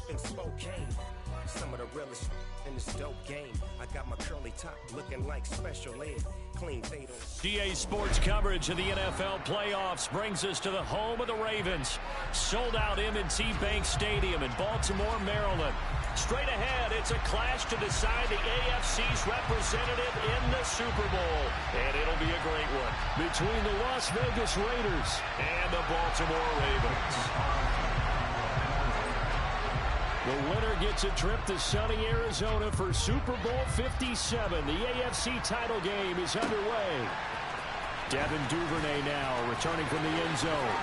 up in Spokane. Some of the realest in this dope game. I got my curly top looking like special ed. Clean fade on. DA Sports coverage of the NFL playoffs brings us to the home of the Ravens. Sold out M&T Bank Stadium in Baltimore, Maryland. Straight ahead, it's a clash to decide the AFC's representative in the Super Bowl. And it'll be a great one between the Las Vegas Raiders and the Baltimore Ravens. The winner gets a trip to sunny Arizona for Super Bowl 57. The AFC title game is underway. Devin Duvernay now returning from the end zone.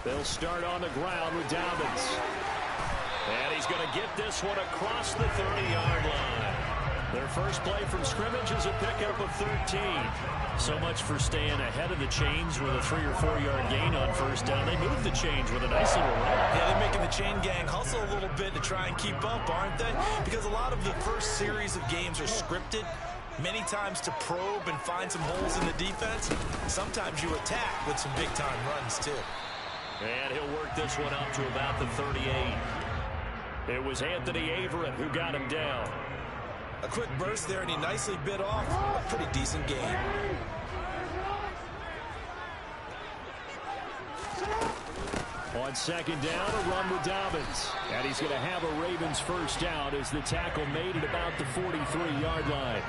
They'll start on the ground with Dobbins. And he's going to get this one across the 30-yard line. Their first play from scrimmage is a pickup of 13. So much for staying ahead of the chains with a 3 or 4 yard gain on first down. They moved the chains with a nice little run. Yeah, they're making the chain gang hustle a little bit to try and keep up, aren't they? Because a lot of the first series of games are scripted. Many times to probe and find some holes in the defense. Sometimes you attack with some big-time runs, too. And he'll work this one up to about the 38. It was Anthony Averett who got him down. A quick burst there, and he nicely bit off a pretty decent gain. On second down, a run with Dobbins. And he's going to have a Ravens first down as the tackle made at about the 43-yard line.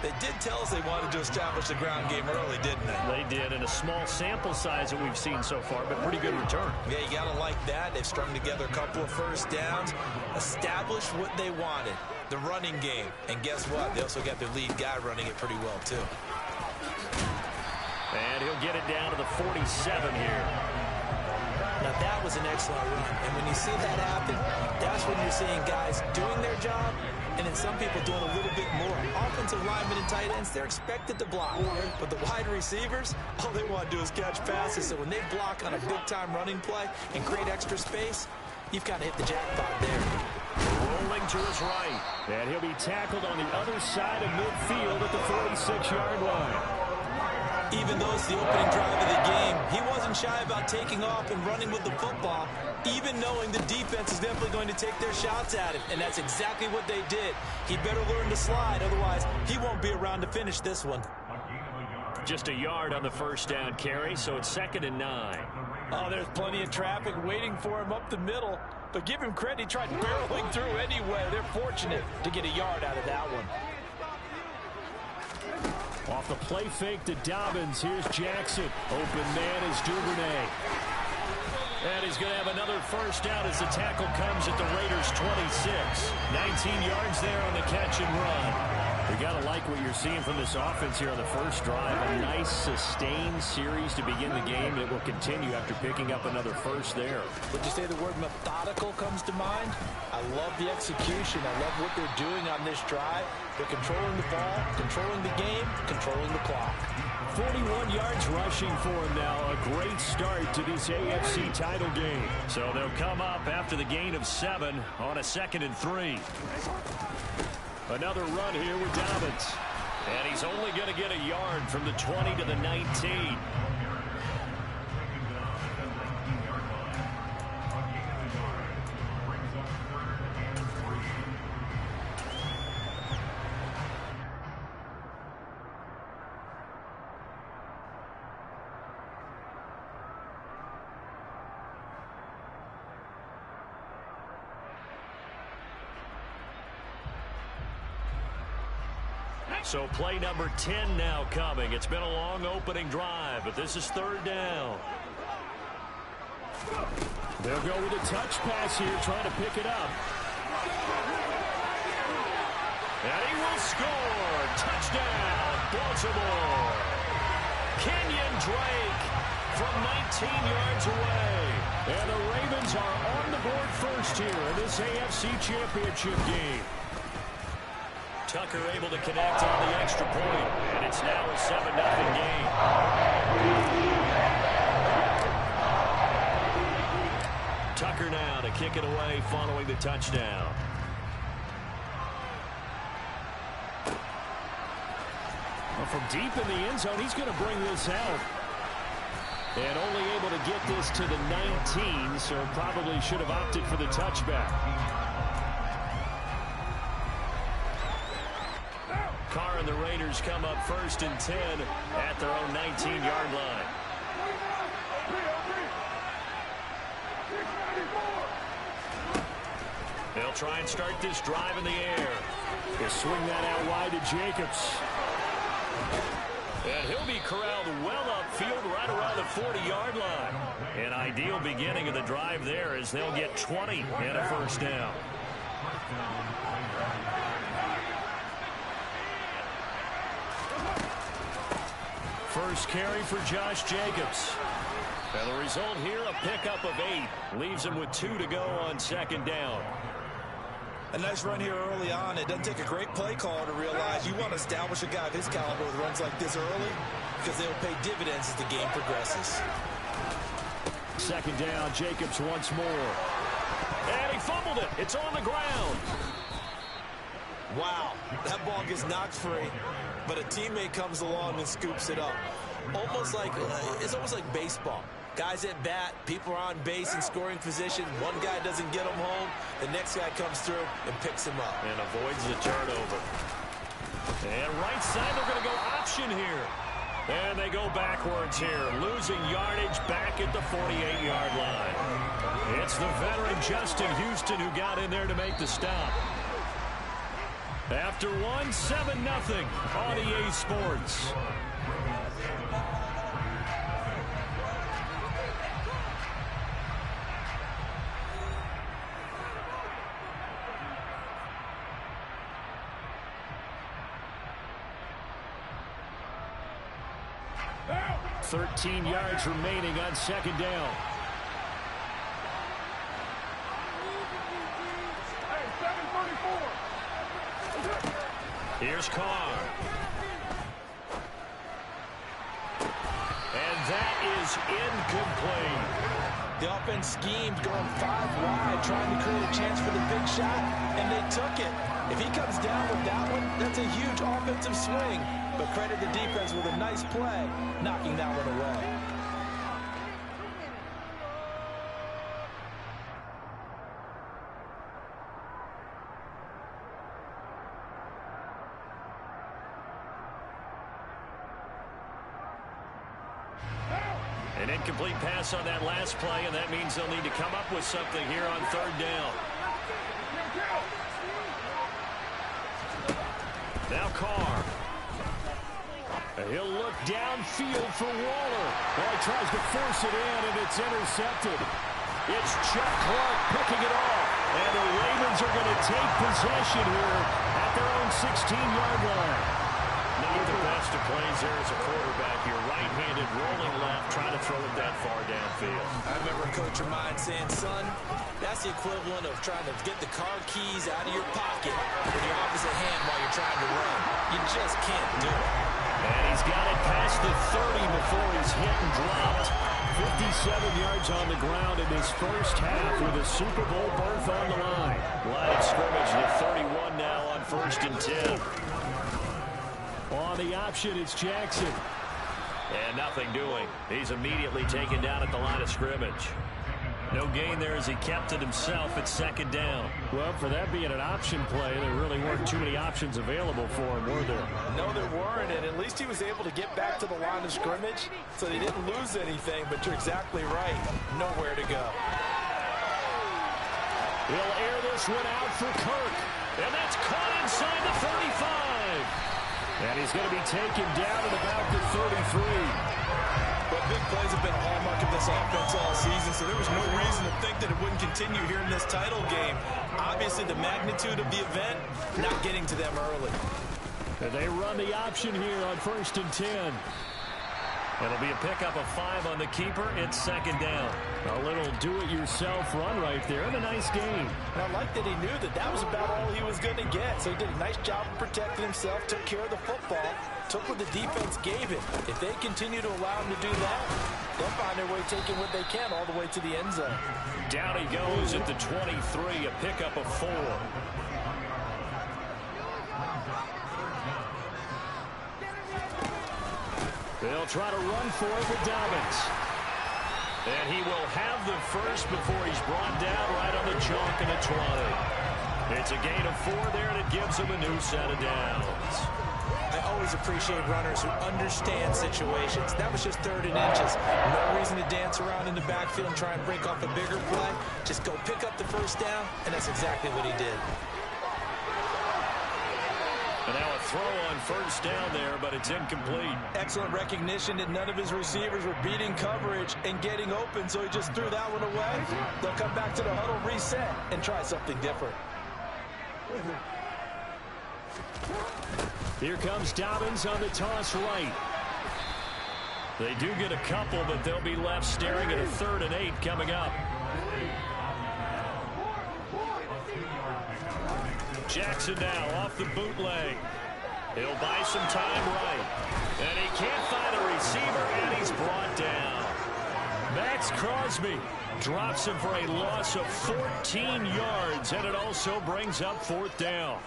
They did tell us they wanted to establish the ground game early, didn't they? They did, in a small sample size that we've seen so far, but pretty good return. Yeah, you got to like that. They've strung together a couple of first downs, established what they wanted, the running game. And guess what? They also got their lead guy running it pretty well, too. And he'll get it down to the 47 here. Now, that was an excellent run. And when you see that happen, that's when you're seeing guys doing their job, and then some people doing a little bit more. Offensive linemen and tight ends, they're expected to block. But the wide receivers, all they want to do is catch passes. So when they block on a big-time running play and create extra space, you've got to hit the jackpot there. Rolling to his right. And he'll be tackled on the other side of midfield at the 46-yard line. Even though it's the opening drive of the game, he wasn't shy about taking off and running with the football, even knowing the defense is definitely going to take their shots at him, and that's exactly what they did. He better learn to slide, otherwise he won't be around to finish this one. Just a yard on the first down carry, so it's 2nd and 9. Oh, there's plenty of traffic waiting for him up the middle, but give him credit, he tried barreling through anyway. They're fortunate to get a yard out of that one. Off the play fake to Dobbins. Here's Jackson. Open man is Duvernay. And he's going to have another first down as the tackle comes at the Raiders' 26. 19 yards there on the catch and run. You got to like what you're seeing from this offense here on the first drive. A nice, sustained series to begin the game. It will continue after picking up another first there. Would you say the word methodical comes to mind? I love the execution. I love what they're doing on this drive. They're controlling the ball, controlling the game, controlling the clock. 41 yards rushing for him now. A great start to this AFC title game. So they'll come up after the gain of 7 on a 2nd and 3. Another run here with Dobbins. And he's only going to get a yard from the 20 to the 19. So play number 10 now coming. It's been a long opening drive, but this is 3rd down. They'll go with a touch pass here, trying to pick it up. And he will score. Touchdown, Baltimore. Kenyon Drake from 19 yards away. And the Ravens are on the board first here in this AFC Championship game. Tucker able to connect on the extra point, and it's now a 7-0 game. Tucker now to kick it away following the touchdown. Well, from deep in the end zone, he's going to bring this out. And only able to get this to the 19, so probably should have opted for the touchback. Carr and the Raiders come up 1st and 10 at their own 19-yard line. They'll try and start this drive in the air. They swing that out wide to Jacobs. And he'll be corralled well upfield right around the 40-yard line. An ideal beginning of the drive there as they'll get 20 and a first down. First carry for Josh Jacobs. And the result here, a pickup of 8. Leaves him with 2 to go on 2nd down. A nice run here early on. It doesn't take a great play call to realize you want to establish a guy of his caliber with runs like this early because they'll pay dividends as the game progresses. 2nd down, Jacobs once more. And he fumbled it. It's on the ground. Wow, that ball gets knocked free, but a teammate comes along and scoops it up. It's almost like baseball. Guys at bat, people are on base in scoring position. One guy doesn't get him home. The next guy comes through and picks him up. And avoids the turnover. And right side, they're going to go option here. And they go backwards here, losing yardage back at the 48-yard line. It's the veteran Justin Houston who got in there to make the stop. After 7-0 on EA Sports. Now. 13 yards remaining on 2nd down. Hey, 7:34. Here's Carr. And that is incomplete. The offense schemed going 5 wide, trying to create a chance for the big shot, and they took it. If he comes down with that one, that's a huge offensive swing. But credit the defense with a nice play, knocking that one away. An incomplete pass on that last play, and that means they'll need to come up with something here on 3rd down. Now Carr. He'll look downfield for Waller. Well, he tries to force it in, and it's intercepted. It's Chuck Clark picking it off. And the Ravens are going to take possession here at their own 16-yard line. Not the best of plays there as a quarterback. You're right-handed, rolling left, trying to throw it that far downfield. I remember a coach of mine saying, son, that's the equivalent of trying to get the car keys out of your pocket with your opposite hand while you're trying to run. You just can't do it. And he's got it past the 30 before he's hit and dropped. 57 yards on the ground in his first half with a Super Bowl berth on the line. Line of scrimmage to 31 now on 1st and 10. On the option, it's Jackson. And nothing doing. He's immediately taken down at the line of scrimmage. No gain there as he kept it himself at 2nd down. Well, for that being an option play, there really weren't too many options available for him, were there? No, there weren't, and at least he was able to get back to the line of scrimmage, so he didn't lose anything, but you're exactly right. Nowhere to go. He'll air this one out for Kirk, and that's caught inside the 35. And he's going to be taken down at about the 33. But big plays have been a hallmark of this offense all season, so there was no reason to think that it wouldn't continue here in this title game. Obviously, the magnitude of the event, not getting to them early. And they run the option here on 1st and 10. It'll be a pickup of 5 on the keeper. It's second down. A little do-it-yourself run right there, and a nice game. And I like that he knew that that was about all he was going to get. So he did a nice job of protecting himself, took care of the football, took what the defense gave him. If they continue to allow him to do that, they'll find their way taking what they can all the way to the end zone. Down he goes at the 23, a pickup of 4. They'll try to run for it with Dobbins. And he will have the first before he's brought down right on the chalk in the 20. It's a gain of 4 there, and it gives him a new set of downs. I always appreciate runners who understand situations. That was just 3rd and inches. No reason to dance around in the backfield and try and break off a bigger play. Just go pick up the first down, and that's exactly what he did. And now a throw on first down there, but it's incomplete. Excellent recognition that none of his receivers were beating coverage and getting open, so he just threw that one away. They'll come back to the huddle, reset, and try something different. Here comes Dobbins on the toss right. They do get a couple, but they'll be left staring at a 3rd and 8 coming up. Jackson now off the bootleg. He'll buy some time right. And he can't find a receiver, and he's brought down. Max Crosby drops him for a loss of 14 yards, and it also brings up 4th down.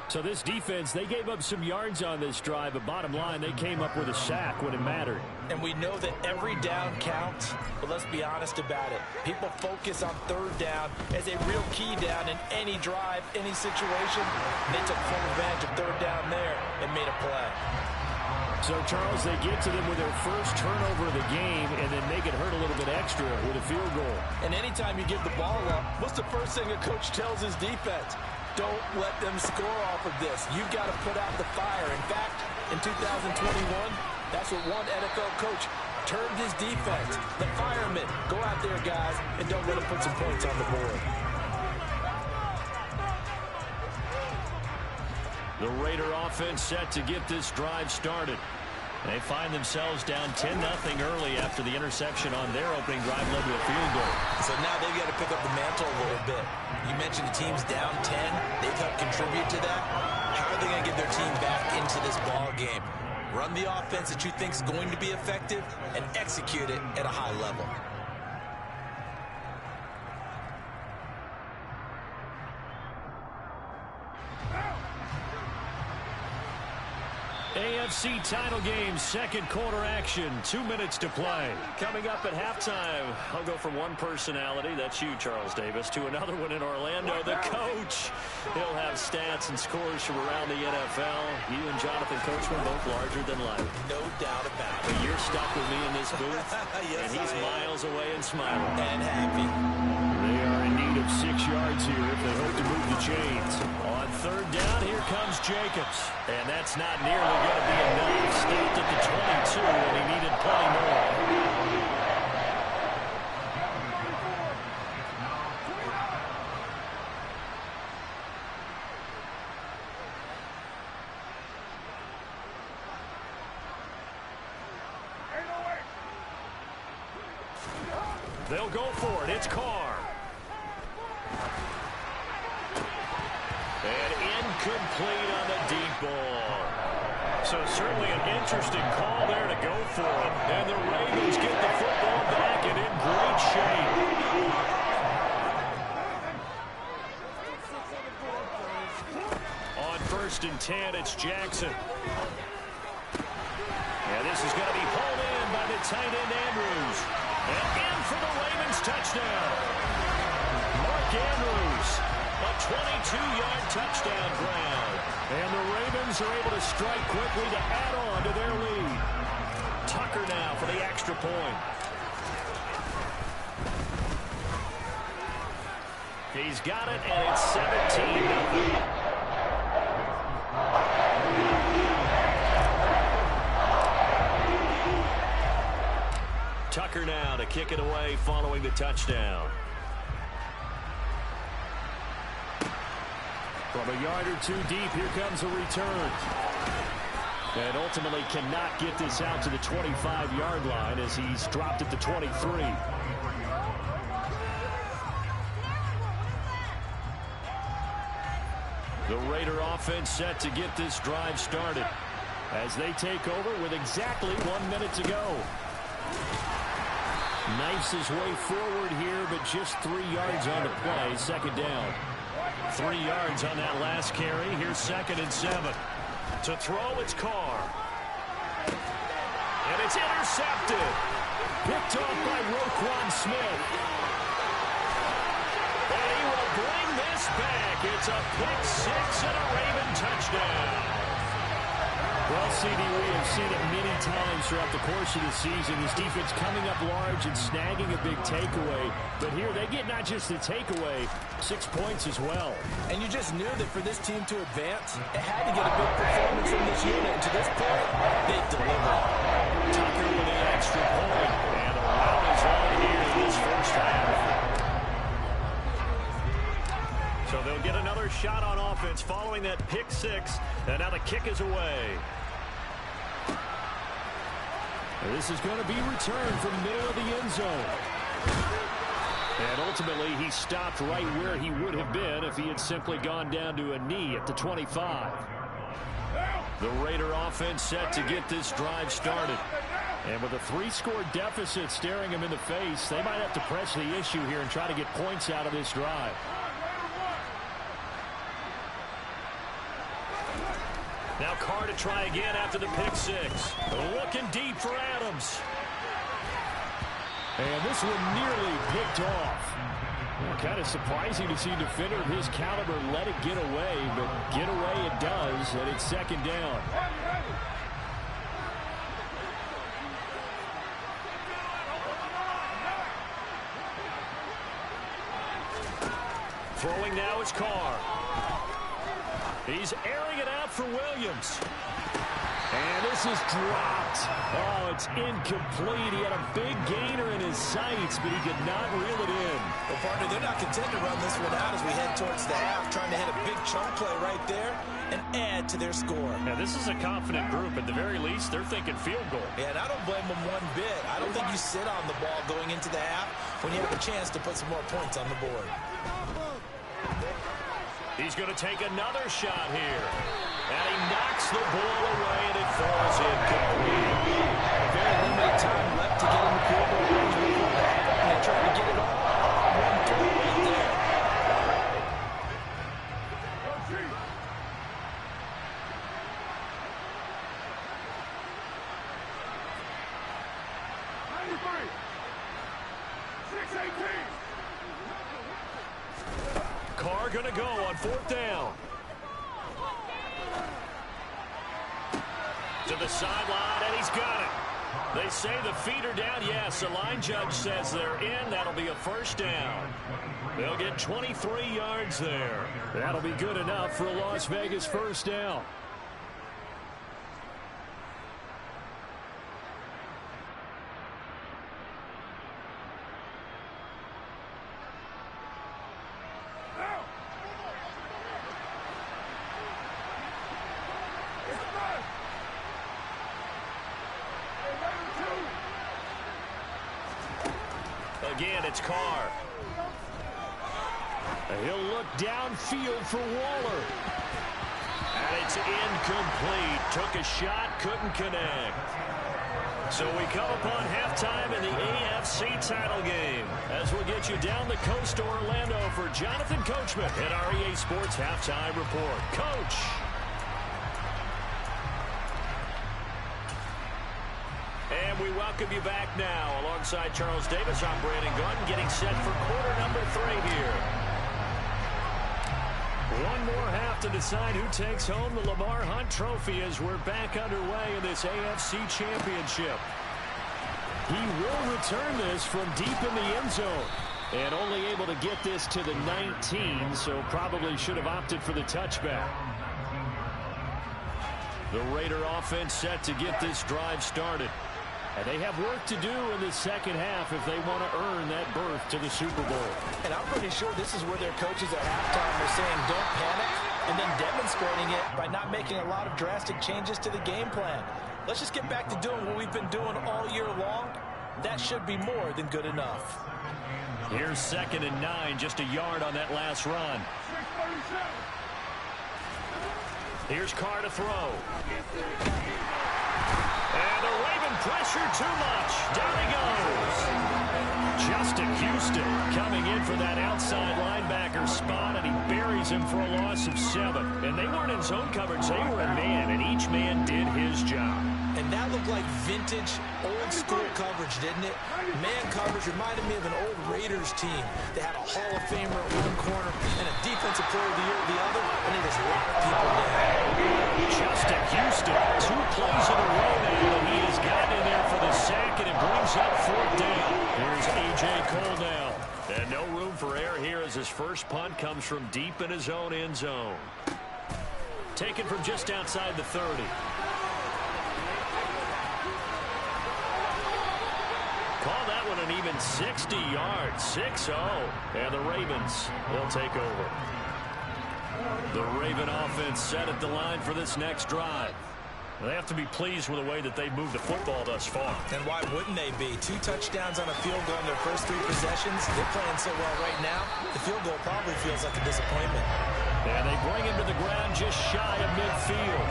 So this defense, they gave up some yards on this drive, but bottom line, they came up with a sack when it mattered. And we know that every down counts, but let's be honest about it. People focus on 3rd down as a real key down in any drive, any situation. They took full advantage of 3rd down there and made a play. So, Charles, they get to them with their first turnover of the game and then make it hurt a little bit extra with a field goal. And anytime you give the ball up, what's the first thing a coach tells his defense? Don't let them score off of this. You've got to put out the fire. In fact, in 2021, that's what one NFL coach termed his defense. The firemen. Go out there, guys, and don't let them put some points on the board. The Raider offense set to get this drive started. They find themselves down 10-0 early after the interception on their opening drive led to a field goal. So now they've got to pick up the mantle a little bit. You mentioned the team's down 10. They've helped contribute to that. How are they going to get their team back into this ball game? Run the offense that you think is going to be effective and execute it at a high level. AFC title game, second quarter action, 2 minutes to play. Coming up at halftime, I'll go from one personality, that's you, Charles Davis, to another one in Orlando, the coach. He'll have stats and scores from around the NFL. You and Jonathan Coachman both larger than life. No doubt about it. But you're stuck with me in this booth, yes, and he's miles away and smiling. And happy. They are in need of 6 yards here if they hope to move the chains. On 3rd down, here comes Jacobs. And that's not nearly going to be enough. Stopped at the 22, and he needed plenty more. They'll go for it. It's Carr. And incomplete on the deep ball. So certainly an interesting call there to go for it. And the Ravens get the football back and in great shape. On 1st and 10, it's Jackson. And this is going to be pulled in by the tight end Andrews. And in for the Ravens touchdown. Mark Andrews, a 22-yard touchdown grab. And the Ravens are able to strike quickly to add on to their lead. Tucker now for the extra point. He's got it, and it's 17-0. Tucker now to kick it away following the touchdown. From a yard or two deep, here comes a return. And ultimately cannot get this out to the 25-yard line as he's dropped at the 23. The Raider offense set to get this drive started as they take over with exactly 1 minute to go. Knifes his way forward here, but just 3 yards on the play. Second down. 3 yards on that last carry. Here's 2nd and 7. To throw, it's Carr. And it's intercepted. Picked off by Roquan Smith. And he will bring this back. It's a pick 6 and a Raven touchdown. Well, CD, we have seen it many times throughout the course of the season. This defense coming up large and snagging a big takeaway. But here they get not just the takeaway, 6 points as well. And you just knew that for this team to advance, it had to get a big performance from this unit. And to this point, they've delivered. Tucker with an extra point. And the rout is on here in this first half. So they'll get another shot on offense following that pick 6. And now the kick is away. This is going to be returned from the middle of the end zone. And ultimately, he stopped right where he would have been if he had simply gone down to a knee at the 25. The Raider offense set to get this drive started. And with a 3-score deficit staring him in the face, they might have to press the issue here and try to get points out of this drive. Now Carr to try again after the pick 6. Looking deep for Adams. And this one nearly picked off. Well, kind of surprising to see a defender of his caliber let it get away, but get away it does, and it's 2nd down. Throwing now is Carr. He's airing it out for Williams. And this is dropped. Oh, it's incomplete. He had a big gainer in his sights, but he could not reel it in. Well, partner, they're not content to run this one out as we head towards the half, trying to hit a big chunk play right there and add to their score. Now, this is a confident group. At the very least, they're thinking field goal. Yeah, and I don't blame them one bit. I don't think you sit on the ball going into the half when you have a chance to put some more points on the board. He's going to take another shot here. And he knocks the ball away, and it falls incomplete. Very limited time left to get in the field goal range before the half, and they try to get it all. One throw right there. Carr going to go on 4th down. To the sideline, and he's got it. They say the feet are down. Yes, the line judge says they're in. That'll be a 1st down. They'll get 23 yards there. That'll be good enough for a Las Vegas 1st down. Again, it's Carr. He'll look downfield for Waller. And it's incomplete. Took a shot, couldn't connect. So we come upon halftime in the AFC title game as we'll get you down the coast to Orlando for Jonathan Coachman at our EA Sports Halftime Report. Coach. And we welcome you back now. Alongside Charles Davis, I'm Brandon Gunn, getting set for quarter number 3 here. One more half to decide who takes home the Lamar Hunt Trophy as we're back underway in this AFC Championship. He will return this from deep in the end zone. And only able to get this to the 19, so probably should have opted for the touchback. The Raider offense set to get this drive started. And they have work to do in the second half if they want to earn that berth to the Super Bowl. And I'm pretty sure this is where their coaches at halftime are saying, don't panic, and then demonstrating it by not making a lot of drastic changes to the game plan. Let's just get back to doing what we've been doing all year long. That should be more than good enough. Here's 2nd and 9, just a yard on that last run. Here's Carr to throw. And the Raven pressure too much. Down he goes. Justin Houston coming in for that outside linebacker spot, and he buries him for a loss of 7. And they weren't in zone coverage. They were in man, and each man did his job. And that looked like vintage, old-school coverage, didn't it? Man coverage reminded me of an old Raiders team. They had a Hall of Famer at one corner and a Defensive Player of the Year at the other, and they just locked people down. Justin Houston, 2 plays in a row now, and he has gotten in there for the sack, and it brings up 4th down. Here's A.J. Cole now. And no room for error here as his first punt comes from deep in his own end zone. Taken from just outside the 30. Call that one an even 60 yards, 6-0. And the Ravens, they'll take over. The Raven offense set at the line for this next drive. They have to be pleased with the way that they've moved the football thus far. And why wouldn't they be? 2 touchdowns on a field goal in their first 3 possessions. They're playing so well right now, the field goal probably feels like a disappointment. And they bring him to the ground just shy of midfield.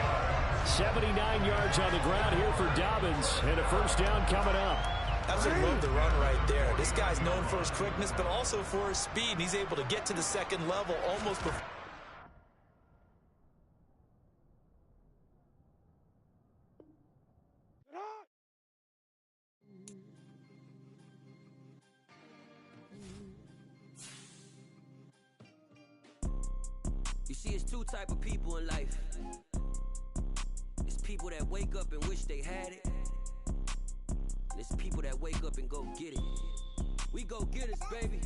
79 yards on the ground here for Dobbins, and a first down coming up. Absolutely love the run right there. This guy's known for his quickness, but also for his speed, and he's able to get to the second level almost before. You see, it's 2 type of people in life. It's people that wake up and wish they had it. And it's people that wake up and go get it. We go get it, baby.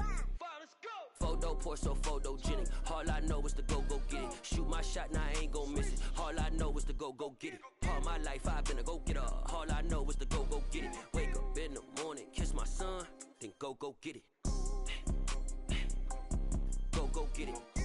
Photo pour so photogenic. All I know is to go get it. Shoot my shot, now I ain't gon' miss it. All I know is to go get it. All my life I've been a go-getter. All I know is to go get it. Wake up in the morning, kiss my son, then go get it. Go get it.